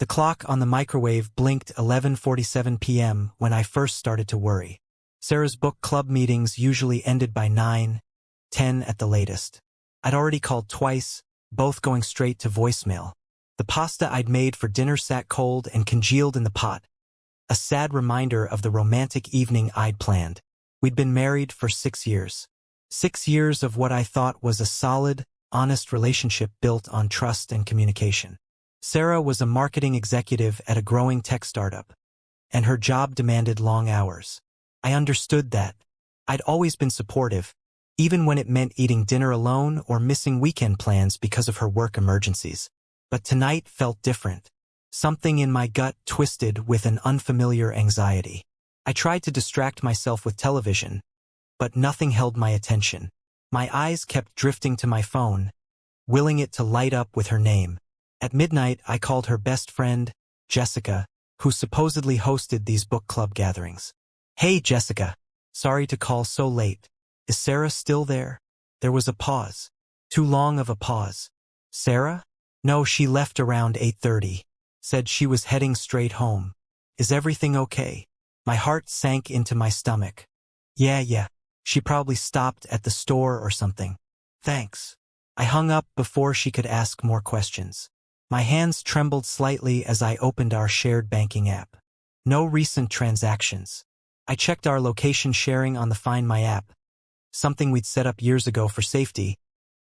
The clock on the microwave blinked 11:47 p.m. when I first started to worry. Sarah's book club meetings usually ended by 9:10 at the latest. I'd already called twice, both going straight to voicemail. The pasta I'd made for dinner sat cold and congealed in the pot, a sad reminder of the romantic evening I'd planned. We'd been married for 6 years. 6 years of what I thought was a solid, honest relationship built on trust and communication. Sarah was a marketing executive at a growing tech startup, and her job demanded long hours. I understood that. I'd always been supportive, even when it meant eating dinner alone or missing weekend plans because of her work emergencies. But tonight felt different. Something in my gut twisted with an unfamiliar anxiety. I tried to distract myself with television, but nothing held my attention. My eyes kept drifting to my phone, willing it to light up with her name. At midnight, I called her best friend, Jessica, who supposedly hosted these book club gatherings. "Hey, Jessica. Sorry to call so late. Is Sarah still there?" There was a pause. Too long of a pause. "Sarah? No, she left around 8:30. Said she was heading straight home. Is everything okay?" My heart sank into my stomach. Yeah. She probably stopped at the store or something. Thanks." I hung up before she could ask more questions. My hands trembled slightly as I opened our shared banking app. No recent transactions. I checked our location sharing on the Find My app, something we'd set up years ago for safety,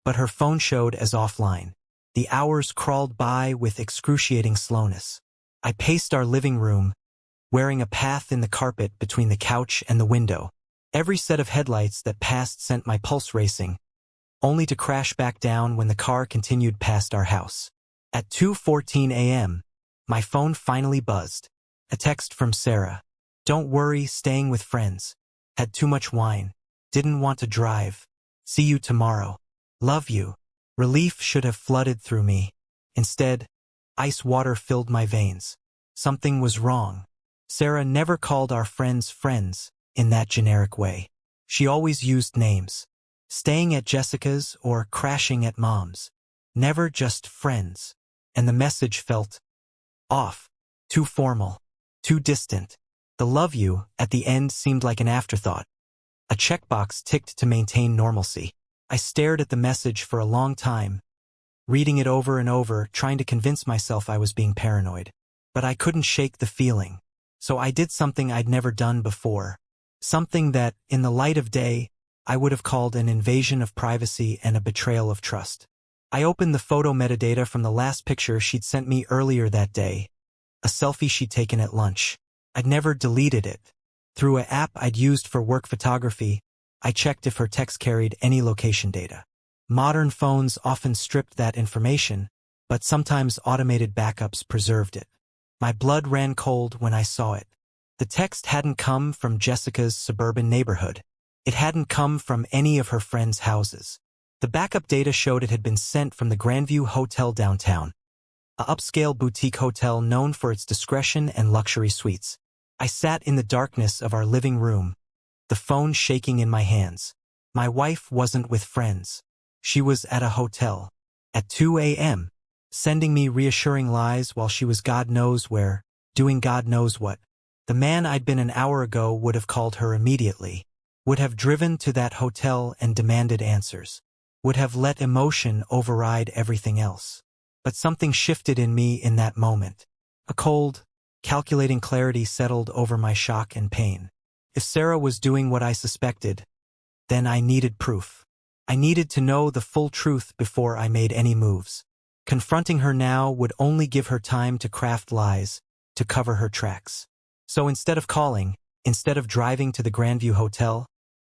but her phone showed as offline. The hours crawled by with excruciating slowness. I paced our living room, wearing a path in the carpet between the couch and the window. Every set of headlights that passed sent my pulse racing, only to crash back down when the car continued past our house. At 2:14 a.m., my phone finally buzzed. A text from Sarah. "Don't worry, staying with friends. Had too much wine. Didn't want to drive. See you tomorrow. Love you." Relief should have flooded through me. Instead, ice water filled my veins. Something was wrong. Sarah never called our friends friends in that generic way. She always used names. Staying at Jessica's or crashing at Mom's. Never just friends. And the message felt off. Too formal. Too distant. The "love you" at the end seemed like an afterthought. A checkbox ticked to maintain normalcy. I stared at the message for a long time, reading it over and over, trying to convince myself I was being paranoid. But I couldn't shake the feeling. So I did something I'd never done before. Something that, in the light of day, I would have called an invasion of privacy and a betrayal of trust. I opened the photo metadata from the last picture she'd sent me earlier that day, a selfie she'd taken at lunch. I'd never deleted it. Through an app I'd used for work photography, I checked if her text carried any location data. Modern phones often stripped that information, but sometimes automated backups preserved it. My blood ran cold when I saw it. The text hadn't come from Jessica's suburban neighborhood. It hadn't come from any of her friends' houses. The backup data showed it had been sent from the Grandview Hotel downtown, a upscale boutique hotel known for its discretion and luxury suites. I sat in the darkness of our living room, the phone shaking in my hands. My wife wasn't with friends. She was at a hotel. At 2 a.m., sending me reassuring lies while she was God knows where, doing God knows what. The man I'd been an hour ago would have called her immediately, would have driven to that hotel and demanded answers, would have let emotion override everything else. But something shifted in me in that moment. A cold, calculating clarity settled over my shock and pain. If Sarah was doing what I suspected, then I needed proof. I needed to know the full truth before I made any moves. Confronting her now would only give her time to craft lies, to cover her tracks. So instead of calling, instead of driving to the Grandview Hotel,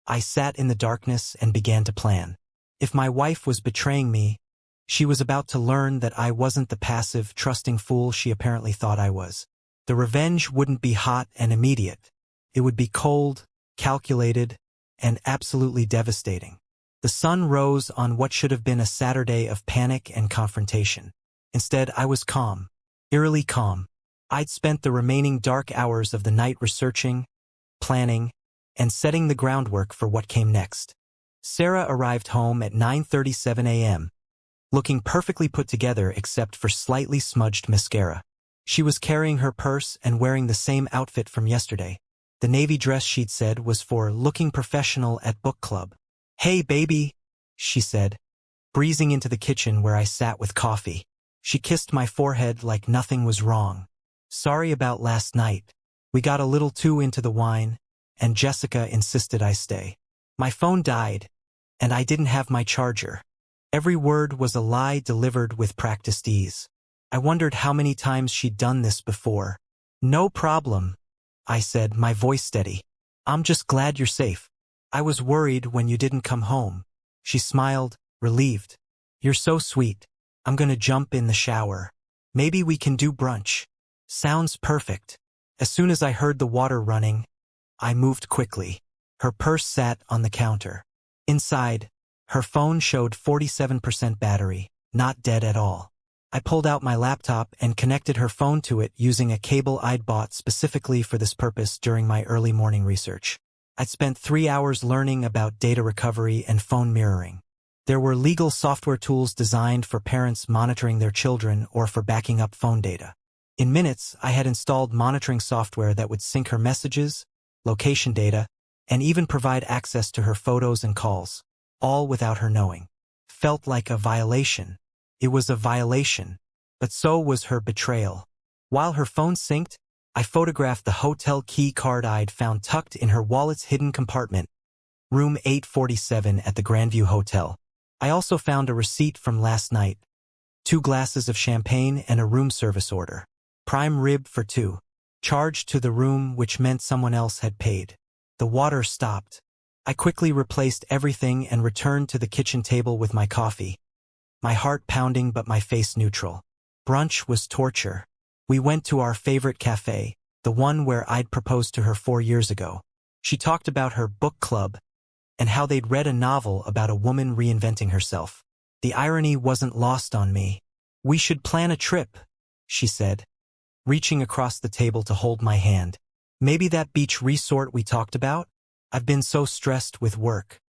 I sat in the darkness and began to plan. If my wife was betraying me, she was about to learn that I wasn't the passive, trusting fool she apparently thought I was. The revenge wouldn't be hot and immediate. It would be cold, calculated, and absolutely devastating. The sun rose on what should have been a Saturday of panic and confrontation. Instead, I was calm, eerily calm. I'd spent the remaining dark hours of the night researching, planning, and setting the groundwork for what came next. Sarah arrived home at 9:37 a.m., looking perfectly put together except for slightly smudged mascara. She was carrying her purse and wearing the same outfit from yesterday. The navy dress she'd said was for looking professional at book club. "Hey, baby," she said, breezing into the kitchen where I sat with coffee. She kissed my forehead like nothing was wrong. "Sorry about last night. We got a little too into the wine, and Jessica insisted I stay. My phone died, and I didn't have my charger." Every word was a lie delivered with practiced ease. I wondered how many times she'd done this before. "No problem," I said, my voice steady. "I'm just glad you're safe. I was worried when you didn't come home." She smiled, relieved. "You're so sweet. I'm gonna jump in the shower. Maybe we can do brunch." "Sounds perfect." As soon as I heard the water running, I moved quickly. Her purse sat on the counter. Inside, her phone showed 47% battery, not dead at all. I pulled out my laptop and connected her phone to it using a cable I'd bought specifically for this purpose during my early morning research. I'd spent 3 hours learning about data recovery and phone mirroring. There were legal software tools designed for parents monitoring their children or for backing up phone data. In minutes, I had installed monitoring software that would sync her messages, location data, and even provide access to her photos and calls, all without her knowing. Felt like a violation. It was a violation, but so was her betrayal. While her phone synced, I photographed the hotel key card I'd found tucked in her wallet's hidden compartment, room 847 at the Grandview Hotel. I also found a receipt from last night, 2 glasses of champagne and a room service order. Prime rib for 2. Charged to the room, which meant someone else had paid. The water stopped. I quickly replaced everything and returned to the kitchen table with my coffee. My heart pounding but my face neutral. Brunch was torture. We went to our favorite cafe, the one where I'd proposed to her 4 years ago. She talked about her book club and how they'd read a novel about a woman reinventing herself. The irony wasn't lost on me. "We should plan a trip," she said, reaching across the table to hold my hand. "Maybe that beach resort we talked about? I've been so stressed with work.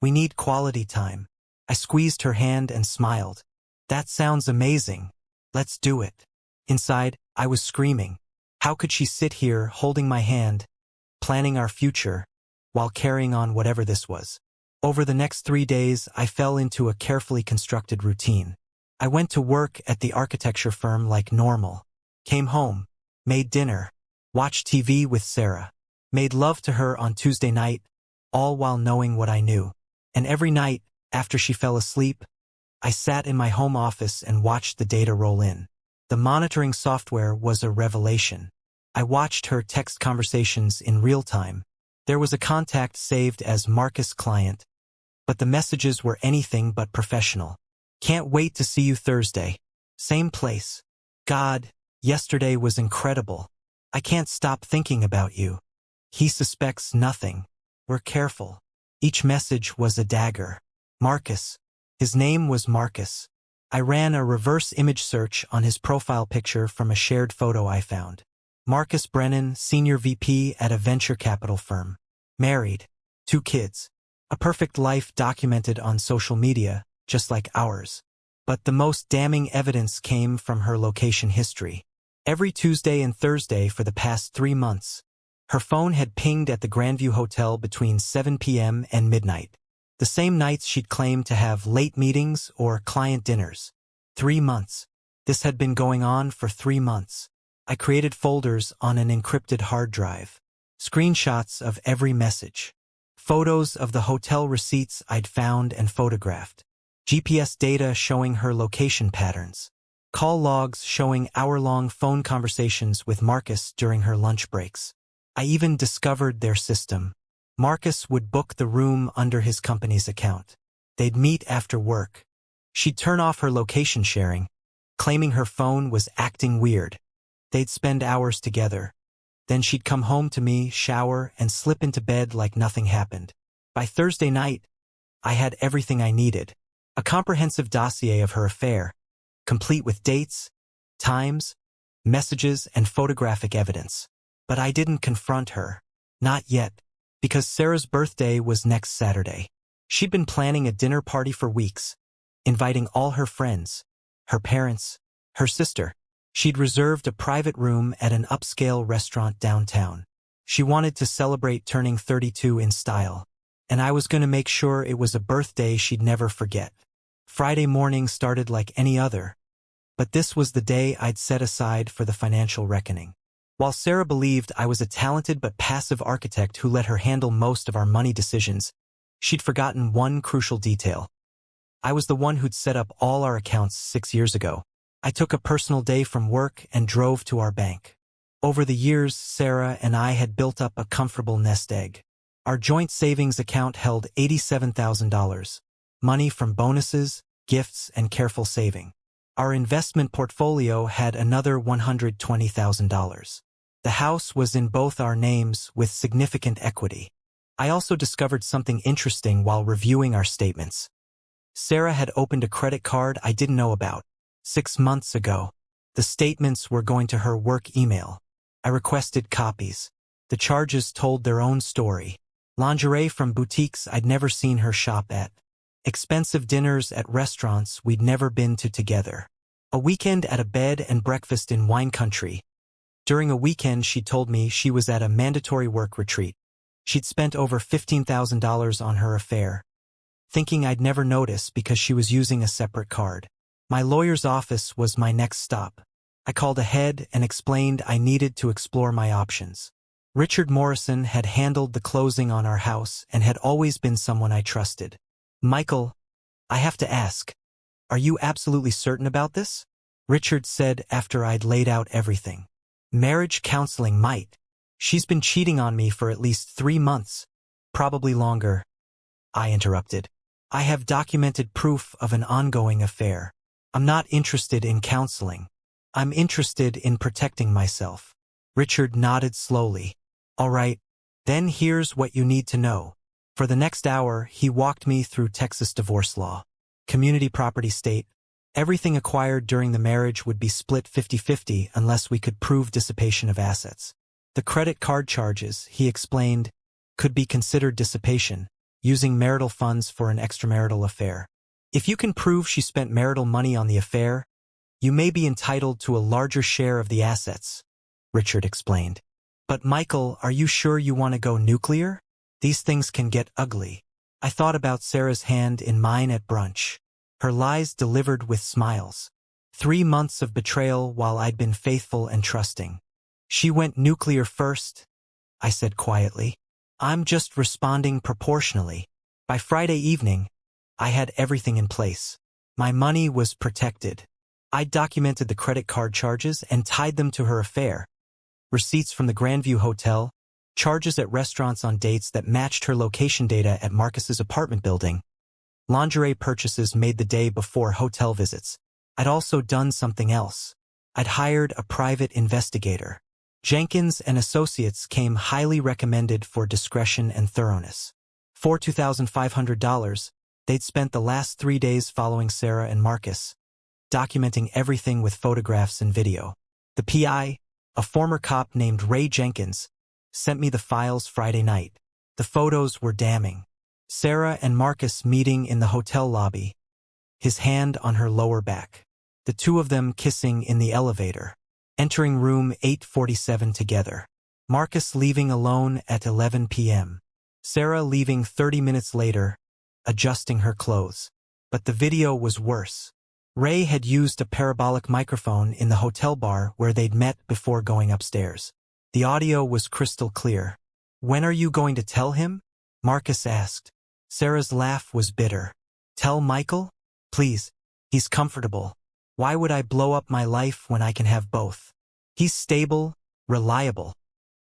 We need quality time." I squeezed her hand and smiled. "That sounds amazing. Let's do it." Inside, I was screaming. How could she sit here holding my hand, planning our future, while carrying on whatever this was? Over the next 3 days, I fell into a carefully constructed routine. I went to work at the architecture firm like normal. Came home, made dinner, watched TV with Sarah, made love to her on Tuesday night, all while knowing what I knew. And every night, after she fell asleep, I sat in my home office and watched the data roll in. The monitoring software was a revelation. I watched her text conversations in real time. There was a contact saved as Marcus Client, but the messages were anything but professional. "Can't wait to see you Thursday. Same place. God, yesterday was incredible. I can't stop thinking about you. He suspects nothing. We're careful." Each message was a dagger. Marcus. His name was Marcus. I ran a reverse image search on his profile picture from a shared photo I found. Marcus Brennan, senior VP at a venture capital firm. Married. 2 kids. A perfect life documented on social media, just like ours. But the most damning evidence came from her location history. Every Tuesday and Thursday for the past 3 months, her phone had pinged at the Grandview Hotel between 7 p.m. and midnight. The same nights she'd claimed to have late meetings or client dinners. 3 months. This had been going on for 3 months. I created folders on an encrypted hard drive. Screenshots of every message. Photos of the hotel receipts I'd found and photographed. GPS data showing her location patterns. Call logs showing hour-long phone conversations with Marcus during her lunch breaks. I even discovered their system. Marcus would book the room under his company's account. They'd meet after work. She'd turn off her location sharing, claiming her phone was acting weird. They'd spend hours together. Then she'd come home to me, shower, and slip into bed like nothing happened. By Thursday night, I had everything I needed. A comprehensive dossier of her affair, complete with dates, times, messages, and photographic evidence. But I didn't confront her. Not yet. Because Sarah's birthday was next Saturday. She'd been planning a dinner party for weeks, inviting all her friends, her parents, her sister. She'd reserved a private room at an upscale restaurant downtown. She wanted to celebrate turning 32 in style, and I was going to make sure it was a birthday she'd never forget. Friday morning started like any other, but this was the day I'd set aside for the financial reckoning. While Sarah believed I was a talented but passive architect who let her handle most of our money decisions, she'd forgotten one crucial detail. I was the one who'd set up all our accounts 6 years ago. I took a personal day from work and drove to our bank. Over the years, Sarah and I had built up a comfortable nest egg. Our joint savings account held $87,000, money from bonuses, gifts, and careful saving. Our investment portfolio had another $120,000. The house was in both our names with significant equity. I also discovered something interesting while reviewing our statements. Sarah had opened a credit card I didn't know about. 6 months ago, the statements were going to her work email. I requested copies. The charges told their own story. Lingerie from boutiques I'd never seen her shop at. Expensive dinners at restaurants we'd never been to together. A weekend at a bed and breakfast in wine country. During a weekend she told me she was at a mandatory work retreat. She'd spent over $15,000 on her affair, thinking I'd never notice because she was using a separate card. My lawyer's office was my next stop. I called ahead and explained I needed to explore my options. Richard Morrison had handled the closing on our house and had always been someone I trusted. Michael, I have to ask, are you absolutely certain about this? Richard said after I'd laid out everything. Marriage counseling might. She's been cheating on me for at least 3 months, probably longer. I interrupted. I have documented proof of an ongoing affair. I'm not interested in counseling. I'm interested in protecting myself. Richard nodded slowly. All right, then here's what you need to know. For the next hour, he walked me through Texas divorce law. Community property state. Everything acquired during the marriage would be split 50-50 unless we could prove dissipation of assets. The credit card charges, he explained, could be considered dissipation, using marital funds for an extramarital affair. If you can prove she spent marital money on the affair, you may be entitled to a larger share of the assets, Richard explained. But Michael, are you sure you want to go nuclear? These things can get ugly. I thought about Sarah's hand in mine at brunch. Her lies delivered with smiles. 3 months of betrayal while I'd been faithful and trusting. She went nuclear first, I said quietly. I'm just responding proportionally. By Friday evening, I had everything in place. My money was protected. I documented the credit card charges and tied them to her affair. Receipts from the Grandview Hotel, charges at restaurants on dates that matched her location data at Marcus's apartment building, lingerie purchases made the day before hotel visits. I'd also done something else. I'd hired a private investigator. Jenkins and Associates came highly recommended for discretion and thoroughness. For $2,500, they'd spent the last 3 days following Sarah and Marcus, documenting everything with photographs and video. The PI, a former cop named Ray Jenkins, sent me the files Friday night. The photos were damning. Sarah and Marcus meeting in the hotel lobby, his hand on her lower back. The two of them kissing in the elevator, entering room 847 together. Marcus leaving alone at 11 p.m. Sarah leaving 30 minutes later, adjusting her clothes. But the video was worse. Ray had used a parabolic microphone in the hotel bar where they'd met before going upstairs. The audio was crystal clear. When are you going to tell him? Marcus asked. Sarah's laugh was bitter. Tell Michael? Please. He's comfortable. Why would I blow up my life when I can have both? He's stable, reliable.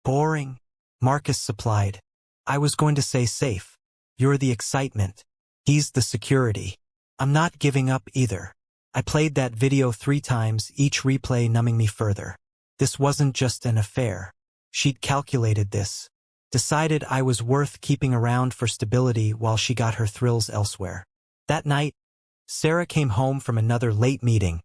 Boring. Marcus supplied. I was going to say safe. You're the excitement. He's the security. I'm not giving up either. I played that video 3 times, each replay numbing me further. This wasn't just an affair. She'd calculated this. Decided I was worth keeping around for stability while she got her thrills elsewhere. That night, Sarah came home from another late meeting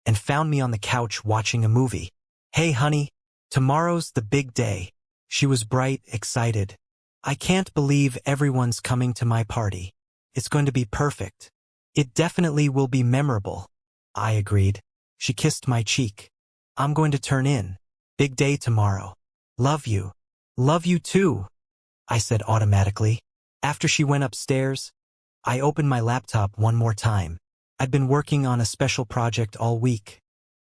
and found me on the couch watching a movie. Hey honey, tomorrow's the big day. She was bright, excited. I can't believe everyone's coming to my party. It's going to be perfect. It definitely will be memorable. I agreed. She kissed my cheek. I'm going to turn in. Big day tomorrow. Love you. Love you too, I said automatically. After she went upstairs, I opened my laptop one more time. I'd been working on a special project all week.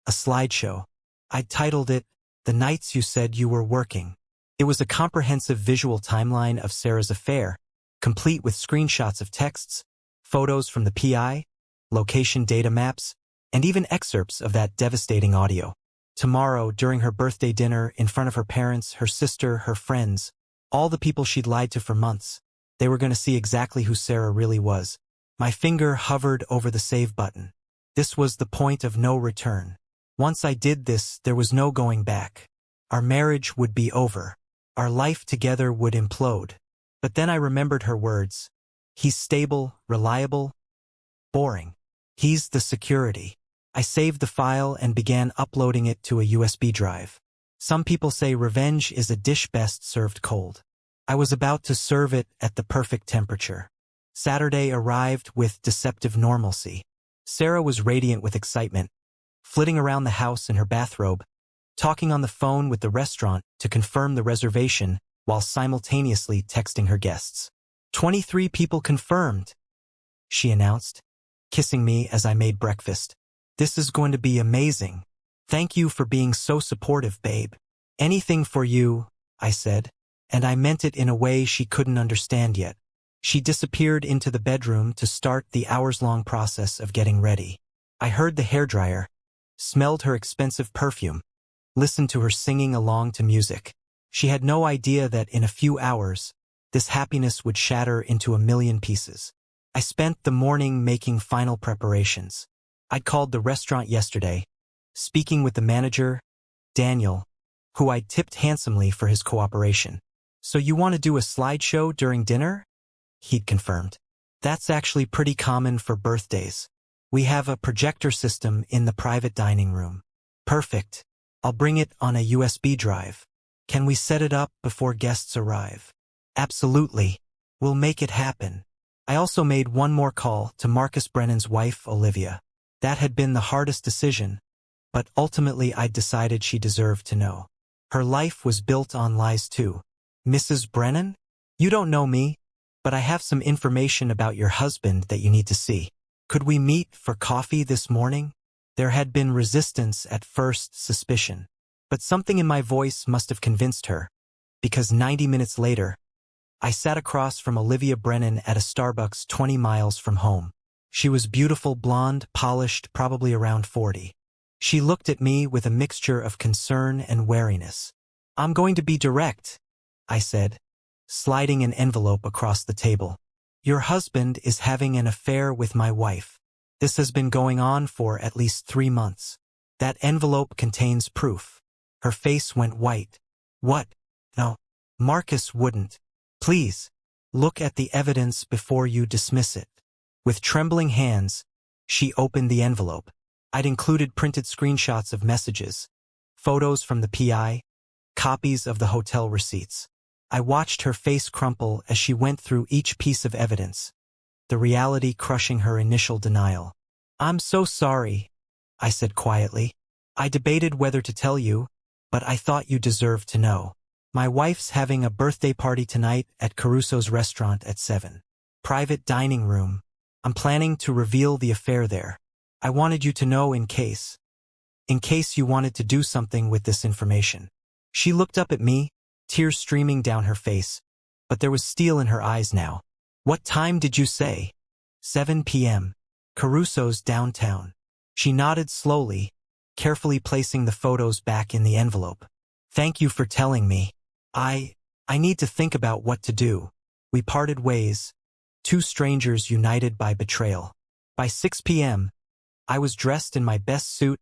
A slideshow. I'd titled it, The Nights You Said You Were Working. It was a comprehensive visual timeline of Sarah's affair, complete with screenshots of texts, photos from the PI, location data maps, and even excerpts of that devastating audio. Tomorrow, during her birthday dinner, in front of her parents, her sister, her friends, all the people she'd lied to for months, they were going to see exactly who Sarah really was. My finger hovered over the save button. This was the point of no return. Once I did this, there was no going back. Our marriage would be over. Our life together would implode. But then I remembered her words. He's stable, reliable, boring. He's the security. I saved the file and began uploading it to a USB drive. Some people say revenge is a dish best served cold. I was about to serve it at the perfect temperature. Saturday arrived with deceptive normalcy. Sarah was radiant with excitement, flitting around the house in her bathrobe, talking on the phone with the restaurant to confirm the reservation while simultaneously texting her guests. 23 people confirmed, she announced, kissing me as I made breakfast. This is going to be amazing. Thank you for being so supportive, babe. Anything for you, I said, and I meant it in a way she couldn't understand yet. She disappeared into the bedroom to start the hours-long process of getting ready. I heard the hairdryer, smelled her expensive perfume, listened to her singing along to music. She had no idea that in a few hours, this happiness would shatter into a million pieces. I spent the morning making final preparations. I'd called the restaurant yesterday, speaking with the manager, Daniel, who I'd tipped handsomely for his cooperation. So you want to do a slideshow during dinner? He'd confirmed. That's actually pretty common for birthdays. We have a projector system in the private dining room. Perfect. I'll bring it on a USB drive. Can we set it up before guests arrive? Absolutely. We'll make it happen. I also made one more call to Marcus Brennan's wife, Olivia. That had been the hardest decision, but ultimately I'd decided she deserved to know. Her life was built on lies too. Mrs. Brennan? You don't know me, but I have some information about your husband that you need to see. Could we meet for coffee this morning? There had been resistance at first, suspicion. But something in my voice must have convinced her, because 90 minutes later, I sat across from Olivia Brennan at a Starbucks 20 miles from home. She was beautiful, blonde, polished, probably around 40. She looked at me with a mixture of concern and wariness. I'm going to be direct, I said, sliding an envelope across the table. Your husband is having an affair with my wife. This has been going on for at least 3 months. That envelope contains proof. Her face went white. What? No. Marcus wouldn't. Please, look at the evidence before you dismiss it. With trembling hands, she opened the envelope. I'd included printed screenshots of messages, photos from the PI, copies of the hotel receipts. I watched her face crumple as she went through each piece of evidence, the reality crushing her initial denial. I'm so sorry, I said quietly. I debated whether to tell you, but I thought you deserved to know. My wife's having a birthday party tonight at Caruso's restaurant at 7. Private dining room. I'm planning to reveal the affair there. I wanted you to know in case you wanted to do something with this information. She looked up at me, tears streaming down her face, but there was steel in her eyes now. What time did you say? 7 p.m. Caruso's downtown. She nodded slowly, carefully placing the photos back in the envelope. Thank you for telling me. I need to think about what to do. We parted ways, two strangers united by betrayal. By 6 p.m., I was dressed in my best suit,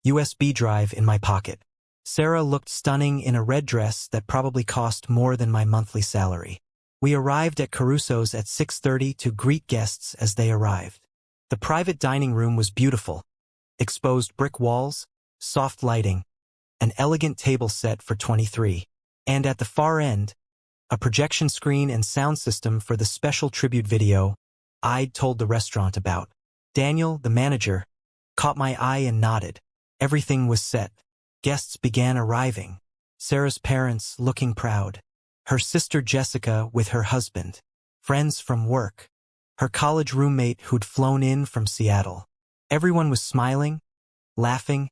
USB drive in my pocket. Sarah looked stunning in a red dress that probably cost more than my monthly salary. We arrived at Caruso's at 6:30 to greet guests as they arrived. The private dining room was beautiful. Exposed brick walls, soft lighting, an elegant table set for 23. And at the far end, a projection screen and sound system for the special tribute video I'd told the restaurant about. Daniel, the manager, caught my eye and nodded. Everything was set. Guests began arriving. Sarah's parents looking proud. Her sister Jessica with her husband. Friends from work. Her college roommate who'd flown in from Seattle. Everyone was smiling, laughing,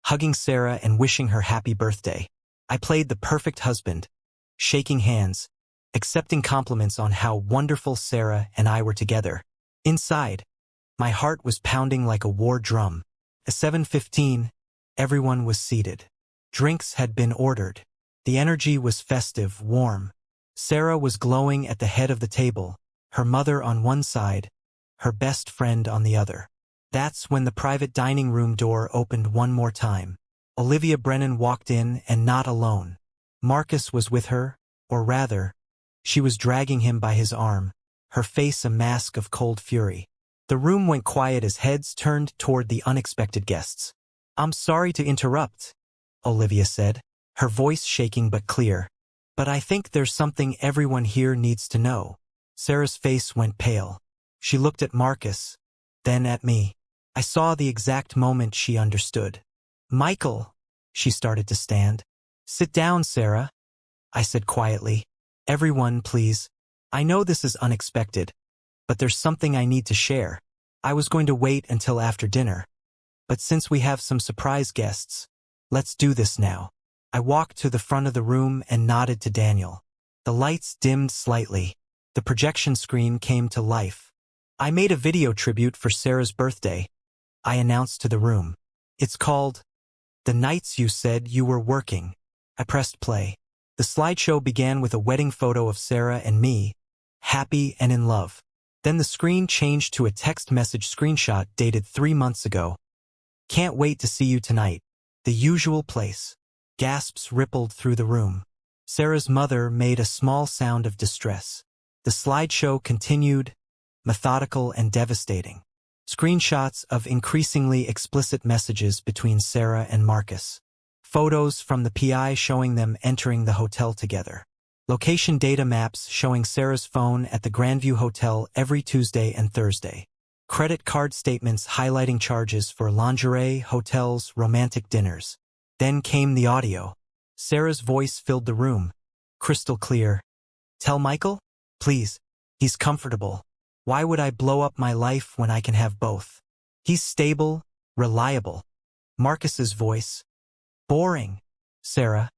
hugging Sarah and wishing her happy birthday. I played the perfect husband, shaking hands, accepting compliments on how wonderful Sarah and I were together. Inside, my heart was pounding like a war drum. At 7:15, everyone was seated. Drinks had been ordered. The energy was festive, warm. Sarah was glowing at the head of the table, her mother on one side, her best friend on the other. That's when the private dining room door opened one more time. Olivia Brennan walked in, and not alone. Marcus was with her, or rather, she was dragging him by his arm, her face a mask of cold fury. The room went quiet as heads turned toward the unexpected guests. "I'm sorry to interrupt," Olivia said, her voice shaking but clear. "But I think there's something everyone here needs to know." Sarah's face went pale. She looked at Marcus, then at me. I saw the exact moment she understood. "Michael," she started to stand. "Sit down, Sarah," I said quietly. "Everyone, please. I know this is unexpected, but there's something I need to share. I was going to wait until after dinner, but since we have some surprise guests, let's do this now." I walked to the front of the room and nodded to Daniel. The lights dimmed slightly. The projection screen came to life. "I made a video tribute for Sarah's birthday," I announced to the room. "It's called The Nights You Said You Were Working." I pressed play. The slideshow began with a wedding photo of Sarah and me, happy and in love. Then the screen changed to a text message screenshot dated 3 months ago. "Can't wait to see you tonight. The usual place." Gasps rippled through the room. Sarah's mother made a small sound of distress. The slideshow continued, methodical and devastating. Screenshots of increasingly explicit messages between Sarah and Marcus. Photos from the PI showing them entering the hotel together. Location data maps showing Sarah's phone at the Grandview Hotel every Tuesday and Thursday. Credit card statements highlighting charges for lingerie, hotels, romantic dinners. Then came the audio. Sarah's voice filled the room, crystal clear. "Tell Michael? Please. He's comfortable. Why would I blow up my life when I can have both? He's stable, reliable." Marcus's voice. "Boring. Sarah.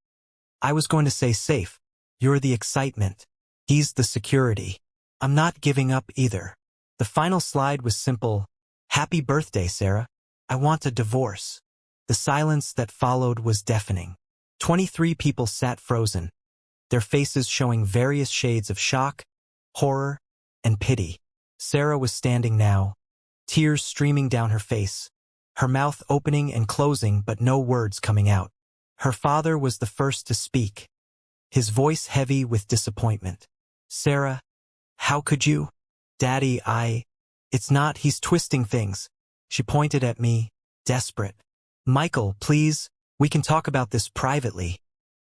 I was going to say safe. You're the excitement. He's the security. I'm not giving up either." The final slide was simple. "Happy birthday, Sarah. I want a divorce." The silence that followed was deafening. 23 people sat frozen, their faces showing various shades of shock, horror, and pity. Sarah was standing now, tears streaming down her face, her mouth opening and closing but no words coming out. Her father was the first to speak, his voice heavy with disappointment. "Sarah, how could you?" "Daddy, it's not, he's twisting things." She pointed at me, desperate. "Michael, please, we can talk about this privately."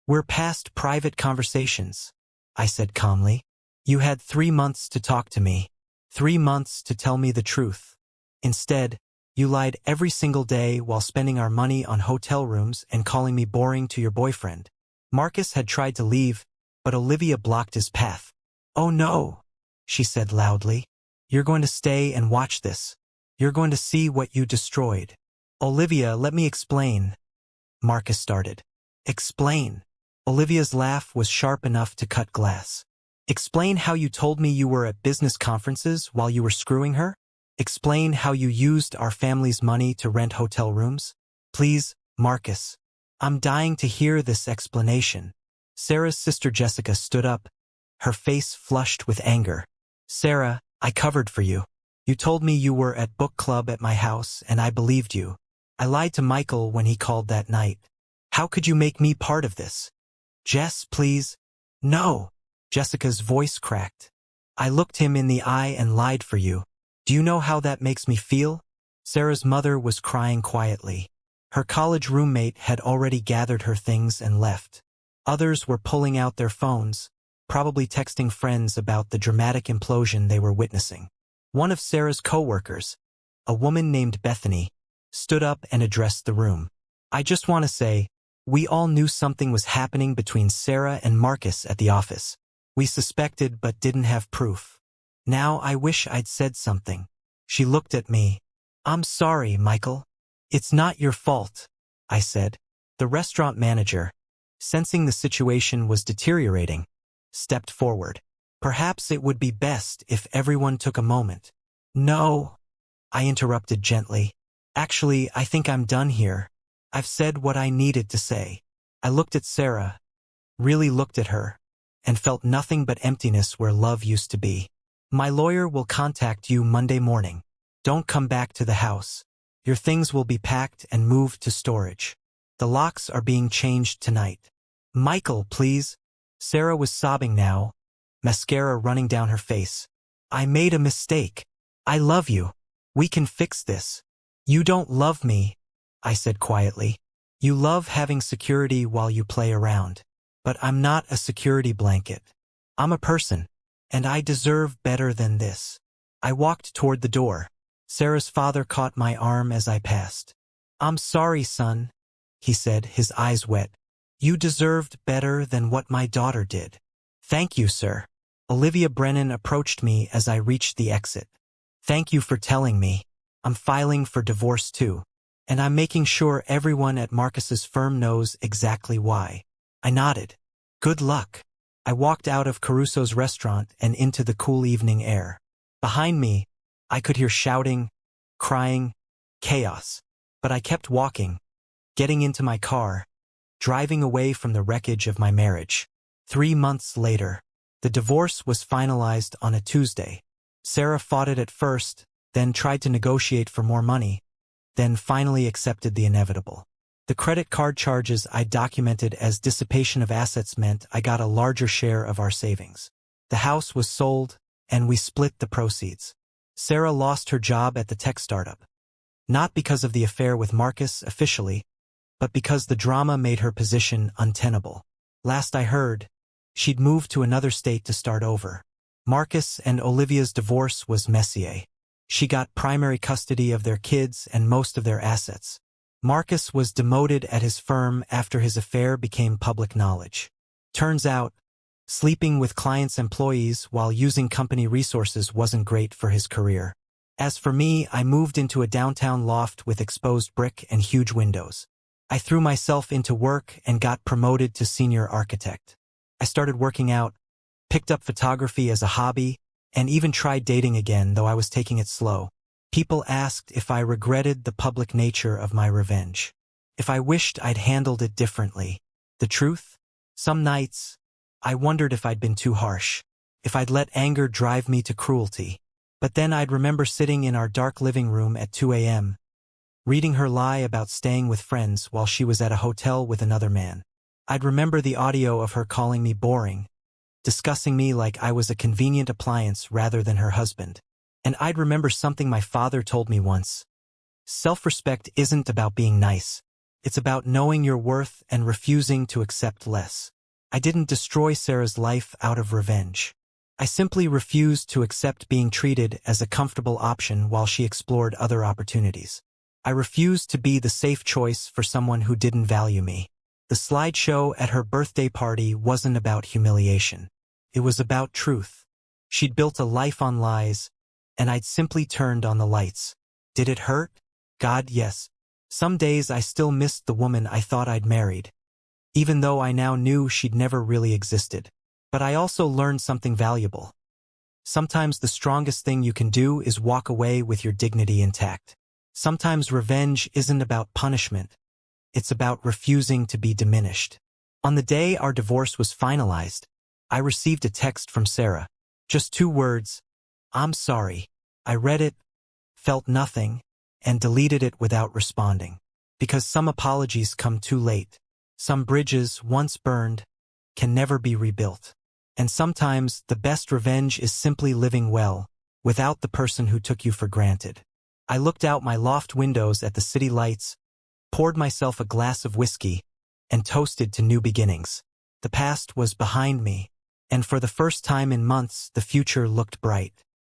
"We're past private conversations," I said calmly. "You had 3 months to talk to me, 3 months to tell me the truth. Instead, you lied every single day while spending our money on hotel rooms and calling me boring to your boyfriend." Marcus had tried to leave, but Olivia blocked his path. "Oh no," she said loudly. "You're going to stay and watch this. You're going to see what you destroyed." "Olivia, let me explain," Marcus started. "Explain?" Olivia's laugh was sharp enough to cut glass. "Explain how you told me you were at business conferences while you were screwing her? Explain how you used our family's money to rent hotel rooms? Please, Marcus. I'm dying to hear this explanation." Sarah's sister Jessica stood up, her face flushed with anger. "Sarah, I covered for you. You told me you were at book club at my house and I believed you. I lied to Michael when he called that night. How could you make me part of this?" "Jess, please." "No." Jessica's voice cracked. "I looked him in the eye and lied for you. Do you know how that makes me feel?" Sarah's mother was crying quietly. Her college roommate had already gathered her things and left. Others were pulling out their phones, probably texting friends about the dramatic implosion they were witnessing. One of Sarah's co-workers, a woman named Bethany, stood up and addressed the room. "I just want to say, We all knew something was happening between Sarah and Marcus at the office. We suspected but didn't have proof. Now I wish I'd said something. She looked at me. I'm sorry, Michael. It's not your fault, I said. The restaurant manager, sensing the situation was deteriorating, stepped forward. Perhaps it would be best if everyone took a moment. No, I interrupted gently. Actually, I think I'm done here. I've said what I needed to say. I looked at Sarah, really looked at her, and felt nothing but emptiness where love used to be. My lawyer will contact you Monday morning. Don't come back to the house. Your things will be packed and moved to storage. The locks are being changed tonight. Michael, please. Sarah was sobbing now, mascara running down her face. I made a mistake. I love you. We can fix this. You don't love me, I said quietly. You love having security while you play around. But I'm not a security blanket. I'm a person, and I deserve better than this. I walked toward the door. Sarah's father caught my arm as I passed. I'm sorry, son, he said, his eyes wet. You deserved better than what my daughter did. Thank you, sir. Olivia Brennan approached me as I reached the exit. Thank you for telling me. I'm filing for divorce too. And I'm making sure everyone at Marcus's firm knows exactly why. I nodded. Good luck. I walked out of Caruso's restaurant and into the cool evening air. Behind me, I could hear shouting, crying, chaos. But I kept walking, getting into my car, driving away from the wreckage of my marriage. 3 months later, the divorce was finalized on a Tuesday. Sarah fought it at first, then tried to negotiate for more money, then finally accepted the inevitable. The credit card charges I documented as dissipation of assets meant I got a larger share of our savings. The house was sold, and we split the proceeds. Sarah lost her job at the tech startup. Not because of the affair with Marcus officially, but because the drama made her position untenable. Last I heard, she'd moved to another state to start over. Marcus and Olivia's divorce was messier. She got primary custody of their kids and most of their assets. Marcus was demoted at his firm after his affair became public knowledge. Turns out, sleeping with clients' employees while using company resources wasn't great for his career. As for me, I moved into a downtown loft with exposed brick and huge windows. I threw myself into work and got promoted to senior architect. I started working out, picked up photography as a hobby, and even tried dating again, though I was taking it slow. People asked if I regretted the public nature of my revenge. If I wished I'd handled it differently. The truth? Some nights, I wondered if I'd been too harsh, if I'd let anger drive me to cruelty. But then I'd remember sitting in our dark living room at 2 a.m., reading her lie about staying with friends while she was at a hotel with another man. I'd remember the audio of her calling me boring, discussing me like I was a convenient appliance rather than her husband. And I'd remember something my father told me once. Self-respect isn't about being nice. It's about knowing your worth and refusing to accept less. I didn't destroy Sarah's life out of revenge. I simply refused to accept being treated as a comfortable option while she explored other opportunities. I refused to be the safe choice for someone who didn't value me. The slideshow at her birthday party wasn't about humiliation. It was about truth. She'd built a life on lies, and I'd simply turned on the lights. Did it hurt? God, yes. Some days I still missed the woman I thought I'd married, even though I now knew she'd never really existed. But I also learned something valuable. Sometimes the strongest thing you can do is walk away with your dignity intact. Sometimes revenge isn't about punishment. It's about refusing to be diminished. On the day our divorce was finalized, I received a text from Sarah. Just 2 words, I'm sorry. I read it, felt nothing, and deleted it without responding. Because some apologies come too late. Some bridges, once burned, can never be rebuilt. And sometimes the best revenge is simply living well, without the person who took you for granted. I looked out my loft windows at the city lights, poured myself a glass of whiskey, and toasted to new beginnings. The past was behind me, and for the first time in months the future looked bright.